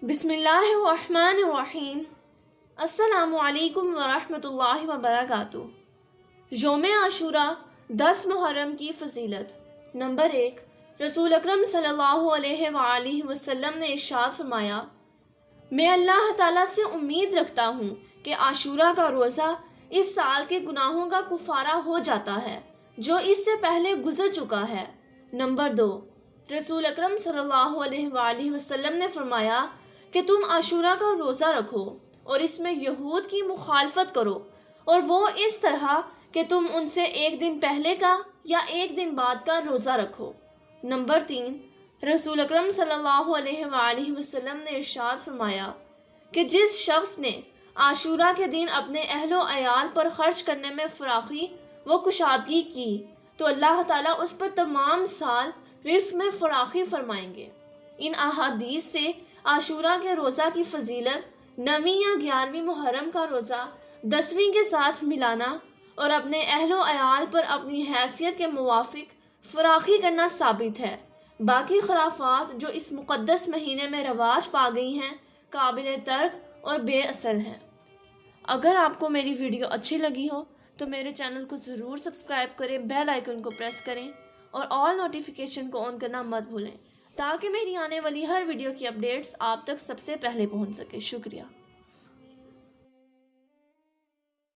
بسم اللہ الرحمن الرحیم۔ السلام علیکم ورحمۃ اللہ وبرکاتہ۔ یوم عاشوراء 10 محرم کی فضیلت۔ نمبر 1، رسول اکرم صلی اللہ علیہ وآلہ وسلم نے ارشاد فرمایا، میں اللہ تعالیٰ سے امید رکھتا ہوں کہ عاشوراء کا روزہ اس سال کے گناہوں کا کفارہ ہو جاتا ہے جو اس سے پہلے گزر چکا ہے۔ نمبر 2، رسول اکرم صلی اللہ علیہ وآلہ وسلم نے فرمایا کہ تم عاشوراء کا روزہ رکھو اور اس میں یہود کی مخالفت کرو، اور وہ اس طرح کہ تم ان سے ایک دن پہلے کا یا ایک دن بعد کا روزہ رکھو۔ نمبر 3، رسول اکرم صلی اللہ علیہ وآلہ وسلم نے ارشاد فرمایا کہ جس شخص نے عاشوراء کے دن اپنے اہل و عیال پر خرچ کرنے میں فراخی و کشادگی کی تو اللہ تعالیٰ اس پر تمام سال رزق میں فراخی فرمائیں گے۔ ان احادیث سے عاشوراء کے روزہ کی فضیلت 9ویں یا 11ویں محرم کا روزہ 10ویں کے ساتھ ملانا اور اپنے اہل و عیال پر اپنی حیثیت کے موافق فراخی کرنا ثابت ہے۔ باقی خرافات جو اس مقدس مہینے میں رواج پا گئی ہیں قابل ترک اور بے اصل ہیں۔ اگر آپ کو میری ویڈیو اچھی لگی ہو تو میرے چینل کو ضرور سبسکرائب کریں، بیل آئیکن کو پریس کریں اور آل نوٹیفیکیشن کو آن کرنا مت بھولیں تاکہ میری آنے والی ہر ویڈیو کی اپڈیٹس آپ تک سب سے پہلے پہنچ سکے۔ شکریہ۔